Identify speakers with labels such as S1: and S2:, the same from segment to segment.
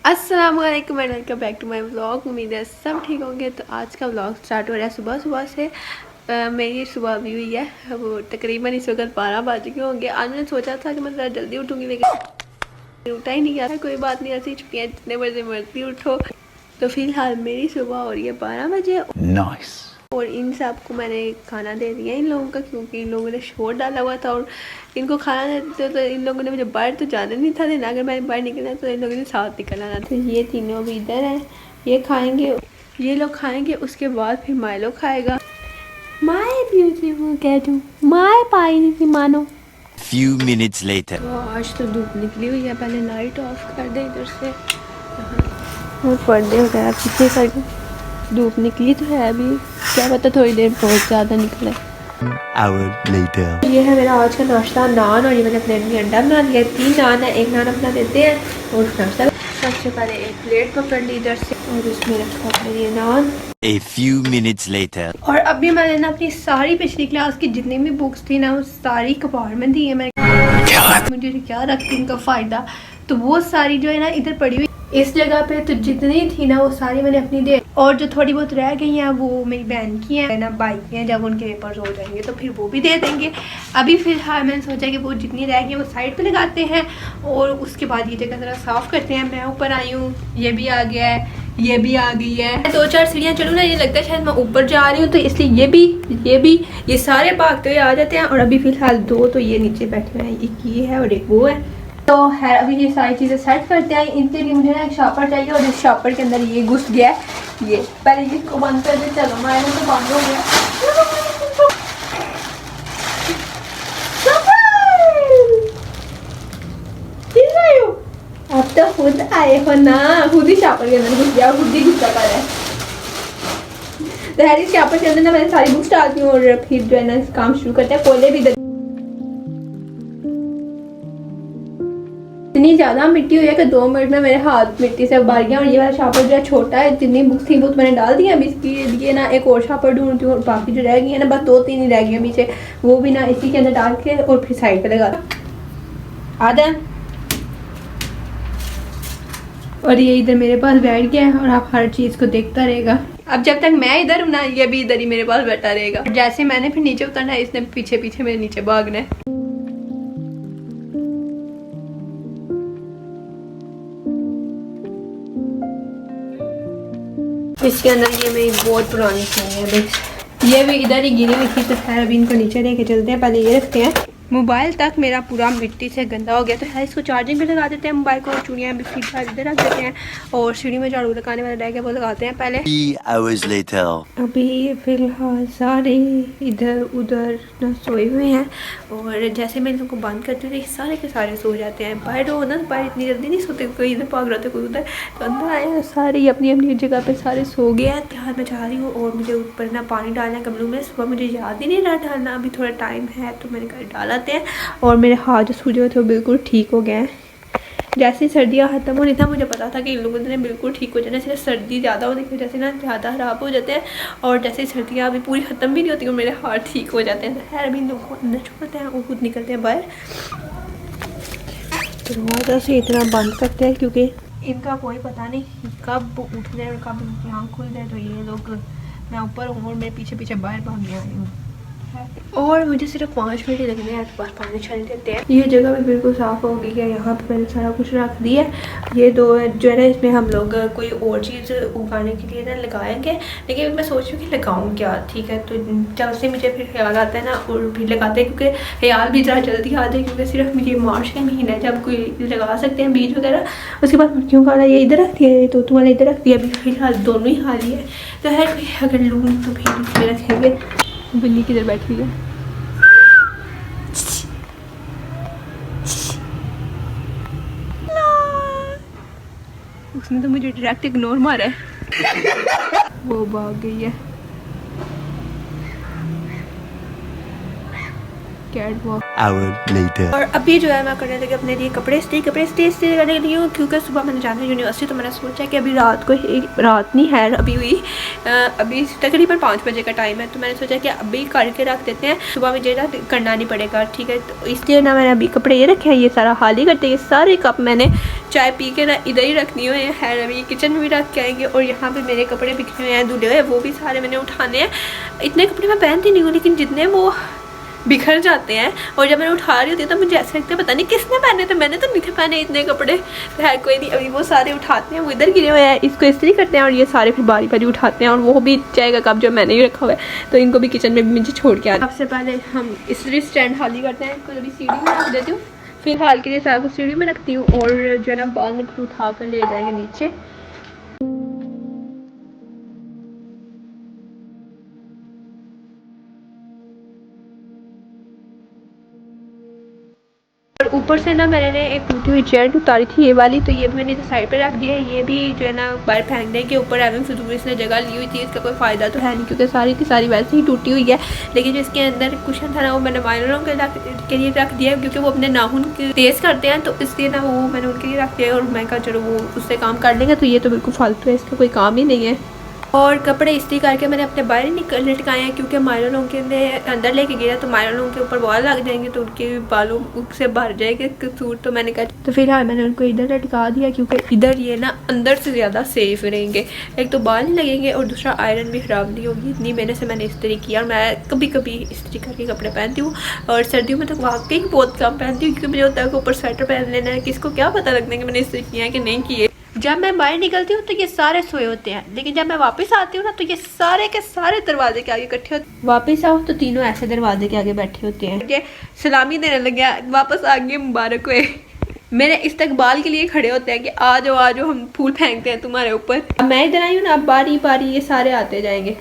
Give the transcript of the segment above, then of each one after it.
S1: अस्सलाम वालेकुम and welcome back to my vlog. उम्मीद है सब ठीक होंगे। तो आज का व्लॉग स्टार्ट हो रहा है सुबह सुबह से। मेरी सुबह अभी हुई है, वो तकरीबन इस वक्त 12 बज गए होंगे। आज मैंने सोचा था कि मैं ज़रा जल्दी उठूँगी, लेकिन उठा ही नहीं गया। कोई बात नहीं, ऐसी छुट्टियाँ जितने बजे मर्जी उठो। तो फिलहाल मेरी सुबह हो रही है 12 बजे।
S2: Nice.
S1: और इन सब को मैंने खाना दे दिया इन लोगों का, क्योंकि इन लोगों ने शोर डाला हुआ था। और इनको खाना देते तो इन लोगों ने मुझे बाहर तो जाना नहीं था देना। अगर मैंने बाहर निकलना तो इन लोगों ने साथ निकल आना था। ये तीनों भी इधर हैं, ये खाएंगे, ये लोग खाएंगे, उसके बाद फिर माइलो खाएगा। माय ब्यूटीफुल कैटू, माय पाई मानो।
S2: Few minutes later.
S1: तो आज तो धूप निकली हुई है, पहले लाइट ऑफ कर दे इधर से और पर्दे वगैरह पीछे कर। धूप निकली तो है अभी, क्या पता थोड़ी देर बहुत ज़्यादा निकले।
S2: Hour later.
S1: ये है मेरा आज का नाश्ता, नान। और ये मैंने प्लेट में अंडा बना लिया। 3 नान है, एक नान अपना देते हैं और नाश्ता। सबसे पहले एक प्लेट पकड़ ली इधर से और उसमें रखा अपने ये नान।
S2: A few minutes later.
S1: और अभी मैंने ना अपनी सारी पिछली क्लास की जितनी भी बुक्स थी ना, वो सारी कबाड़ में दी है। मैं मुझे क्या रखती उनका फ़ायदा। तो वो सारी जो है ना इधर पड़ी हुई इस जगह पे। तो जितनी थी ना वो सारी मैंने अपनी दे, और जो थोड़ी बहुत रह गई हैं वो मेरी बहन की हैं ना, भाई की हैं। जब उनके पेपर्स हो जाएंगे तो फिर वो भी दे देंगे। अभी फिलहाल मैंने सोचा कि वो जितनी रह गई वो साइड पे लगाते हैं और उसके बाद ये जगह ज़रा साफ़ करते हैं। मैं ऊपर आई हूँ, ये भी आ गया है, ये भी आ गई है। 2-4 सीढ़ियाँ चलूँ ना, ये लगता है शायद मैं ऊपर जा रही हूँ, तो इसलिए ये सारे भागते हुए आ जाते हैं। और अभी फिलहाल 2 तो ये नीचे बैठे हुए हैं, एक ये है और एक वो है। तो है अभी ये सारी चीज़ें सेट करते हैं। इनके लिए मुझे ना एक शॉपर चाहिए और इस शॉपर के अंदर ये घुस गया है। ये पहले इसको बंद कर दे। चलो माया तो बंद हो गया। अब तो खुद आए हो ना, खुद ही शॉपर के अंदर घुस गया, खुद ही गुस्सा कर रहा है। तो है इस शॉपर के अंदर ना मैंने सारी बुक्स डालती हूँ और फिर जो है ना काम शुरू करते हैं। कोयले भी इतनी ज़्यादा मिट्टी हुई है कि 2 मिनट में मेरे हाथ मिट्टी से भर गया। और ये वाला शापर जो है छोटा है, जितनी बुक्स थी वो तो मैंने डाल दी है। अभी इसकी लिए ना एक और शापर ढूंढती हूँ और बाकी जो रह गई है ना, बस 2-3 ही रह गई है पीछे, वो भी ना इसी के अंदर डाल के और फिर साइड पे लगा आधा। और ये इधर मेरे पास बैठ गया है और आप हर चीज़ को देखता रहेगा। अब जब तक मैं इधर हूँ ना, ये भी इधर ही मेरे पास बैठा रहेगा। जैसे मैंने फिर नीचे उतरना है, इसने पीछे पीछे मेरे नीचे भागना है। इसके अंदर ये मेरी बहुत पुरानी फ़ोन है, देख ये भी इधर ही गिरी हुई थी। तो खैर अभी इनको नीचे लेके चलते हैं, पहले ये रखते हैं। मोबाइल तक मेरा पूरा मिट्टी से गंदा हो गया, तो है इसको चार्जिंग पे लगा देते हैं मोबाइल को। और चूड़ियाँ भी फिलहाल इधर रख देते हैं और सीढ़ी में झाड़ू लगाने वाला रह गया, वो लगाते हैं पहले।
S2: 3 hours later.
S1: अभी फिलहाल सारे इधर उधर ना सोए हुए हैं। और जैसे मैं इन लोगों को बंद करती हूँ तो सारे के सारे सो जाते हैं। बाहर हो ना, बाहर इतनी जल्दी नहीं सोते, कोई इधर भाग रहा था कोई उधर। तो अंदर आए सारे अपनी अपनी जगह पे सारे सो गए हैं। यहाँ मैं जा रही हूँ और मुझे ऊपर ना पानी डालना है गमलों में। सुबह मुझे याद ही नहीं रहा डालना, अभी थोड़ा टाइम है तो मैंने कहा डालाते हैं। और मेरे हाथ जो सूजे हुए थे वो बिल्कुल ठीक हो गए हैं। जैसे सर्दियाँ ख़त्म होनी था, मुझे पता था कि इन लोगों ने बिल्कुल ठीक हो जाना। सिर्फ सर्दी ज़्यादा होने की वजह से ना ज़्यादा ख़राब हो जाते हैं। और जैसे सर्दियाँ अभी पूरी ख़त्म भी नहीं होती और मेरे हाथ ठीक हो जाते हैं। तो खैर अभी इन लोगों को अंदर छोड़ते हैं और खुद निकलते हैं बाहर। दरवाज़ा से इतना बंद करते हैं क्योंकि इनका कोई पता नहीं कब उठ जाए और कब इनकी आँख खुल जाए। तो ये लोग, मैं ऊपर हूँ और मेरे पीछे पीछे बाहर भाग गया हूँ। और मुझे सिर्फ 5 मिनट ही लगने हैं, तो बस पानी छान देते हैं। ये जगह भी बिल्कुल साफ़ हो गई है। यहाँ पे मैंने सारा कुछ रख दिया है। ये 2 जो है ना, इसमें हम लोग कोई और चीज़ उगाने के लिए ना लगाएंगे, लेकिन मैं सोच रही हूँ कि लगाऊँ क्या। ठीक है, तो जब से मुझे फिर ख्याल आता है ना और फिर लगाते हैं, क्योंकि ख्याल भी ज़रा जल्दी आ जाए। क्योंकि सिर्फ मुझे मार्च का महीना है जब कोई लगा सकते हैं बीज वगैरह। उसके बाद क्यों कहा ये इधर रख दिया, ये तो तुम्हारे इधर रख दिया। अभी फिलहाल दोनों ही हाल ही है। तो है अगर लूँ तो फिर इसमें रखेंगे। बिल्ली किधर बैठी है, उसने तो मुझे डायरेक्ट इग्नोर मारा है। वो भाग गई है। Cat walk.
S2: Hour later.
S1: और अभी जो है मैं करने लगी अपने लिए कपड़े स्टे करने लगी हूँ, क्योंकि सुबह मैंने जाना है यूनिवर्सिटी। तो मैंने सोचा कि अभी रात नहीं है, अभी हुई अभी तकरीबन 5 बजे का टाइम है। तो मैंने सोचा कि अभी करके रख देते हैं, सुबह मुझे ना करना नहीं पड़ेगा, ठीक है। तो इसलिए ना मैंने अभी कपड़े ये रखे हैं, ये सारा हाल ही करते हैं। ये सारे कप मैंने चाय पी के ना इधर ही रखनी हुए हैं, अभी किचन में भी रख के आएंगे। और यहाँ पे मेरे कपड़े बिखरे हुए हैं धुले हुए, वो भी सारे मैंने उठाने हैं। इतने कपड़े मैं पहनती नहीं हूँ, लेकिन जितने वो बिखर जाते हैं। और जब मैंने उठा रही होती है तो मुझे ऐसे लगता है पता नहीं किसने पहने थे, मैंने तो नहीं थे पहने इतने कपड़े। है कोई नहीं, अभी वो सारे उठाते हैं, वो इधर गिरे हुए हैं, इसको इस्त्री करते हैं और ये सारे फिर बारी बारी उठाते हैं। और वो भी चाय का कप जो मैंने ही रखा हुआ है, तो इनको भी किचन में भी मुझे छोड़ के आते हैं। सबसे पहले हम इस्त्री स्टैंड खाली करते हैं, इसको अभी सीढ़ी में रख देती हूँ। फिलहाल के लिए सारा कुछ सीढ़ी में रखती हूँ, और जो है ना बाद में उठा कर ले जाएंगे नीचे। और ऊपर से ना मैंने एक टूटी हुई चेयर उतारी थी, ये वाली, तो ये मैंने साइड पे रख दिया है। ये भी जो है ना बाहर फेंकने के ऊपर एवं फिजूल इसने जगह ली हुई थी, इसका कोई फ़ायदा तो है नहीं, क्योंकि सारी की सारी वैसे ही टूटी हुई है। लेकिन जो इसके अंदर कुशन था ना, वो मैंने माइनरों के लिए रख दिया है, क्योंकि वो अपने नाखून तेज़ करते हैं, तो इसलिए ना वो मैंने उनके लिए रख दिया है। और मैं कहा चलो वो उससे काम कर लेंगे, तो ये तो बिल्कुल फालतू है, इसका कोई काम ही नहीं है। और कपड़े इस्त्री करके मैंने अपने बाहर लटकाए हैं, क्योंकि मायरों के अंदर लेके गया तो मायरों के ऊपर बॉल लग जाएंगे, तो उनके बालों से भर जाएगा सूट। तो मैंने कहा तो फिलहाल मैंने उनको इधर लटका दिया, क्योंकि इधर ये ना अंदर से ज़्यादा सेफ रहेंगे। एक तो बाल नहीं लगेंगे और दूसरा आयरन भी ख़राब नहीं होगी। इतनी मेहनत से मैंने इस्त्री किया। और मैं कभी कभी इस्त्री करके कपड़े पहनती हूँ, और सर्दियों में तो वाकई बहुत कम पहनती हूँ, क्योंकि मुझे होता है कि ऊपर स्वेटर पहन लेना है, किसको क्या पता लगता है कि मैंने इस्त्री किया है कि नहीं किए। जब मैं बाहर निकलती हूँ तो ये सारे सोए होते हैं, लेकिन जब मैं वापस आती हूँ ना, तो ये सारे के सारे दरवाजे के आगे इकट्ठे होते। वापस आओ तो तीनों ऐसे दरवाजे के आगे बैठे होते हैं, मुझे सलामी देने लगे, वापस आ गए, मुबारक हुए। मेरे इस्तकबाल के लिए खड़े होते हैं कि आ जाओ हम फूल फेंकते हैं तुम्हारे ऊपर। अब मैं इधर आई हूँ ना, अब बारी बारी ये सारे आते जाएंगे।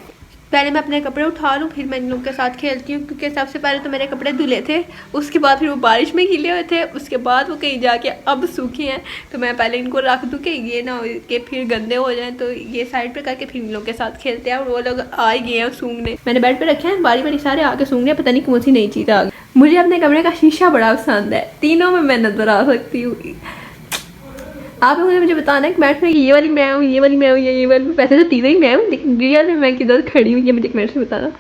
S1: पहले मैं अपने कपड़े उठा लूँ, फिर मैं इन लोगों के साथ खेलती हूँ, क्योंकि सबसे पहले तो मेरे कपड़े धुले थे, उसके बाद फिर वो बारिश में गीले हुए थे, उसके बाद वो कहीं जाके अब सूखे हैं। तो मैं पहले इनको रख दूँ कि ये ना कि फिर गंदे हो जाएं, तो ये साइड पे करके फिर इन लोगों के साथ खेलते हैं। और वो लोग आ ही गए हैं सूंघने, मैंने बेड पे रखे हैं, बारी बारी सारे आके सूंघ रहे, पता नहीं कौन सी नई चीज़ आ गई। मुझे अपने कमरे का शीशा बड़ा पसंद है, तीनों में मैं नजर आ सकती हूँ। आप लोगों ने मुझे बताना है कि बैठ में ये वाली मैं हूँ, ये वाली मैं हूँ, ये वाली। वैसे तो तीनों ही मैं हूँ, लेकिन रियल में मैं किधर खड़ी हूँ, ये मुझे कमेंट से बताना।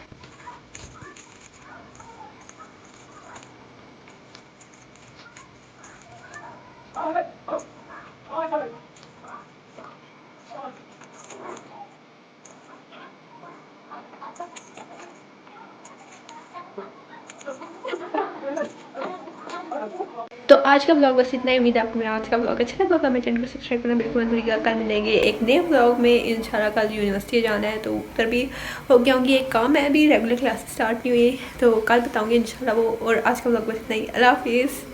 S1: तो आज का ब्लॉग बस इतना ही। उम्मीद है आपको मेरा आज का ब्लॉग अच्छा लगा। मैं चैनल को सब्सक्राइब करना बिल्कुल मत भूलिएगा। कल मिलेंगे एक नए ब्लॉग में इंशाल्लाह। कल यूनिवर्सिटी जाना है, तो उधर भी हो गया होंगी, एक काम है, अभी रेगुलर क्लास स्टार्ट नहीं हुई, तो कल बताऊँगी इंशाल्लाह वो। और आज का ब्लॉग बस इतना ही। अल्लाह हाफिज़।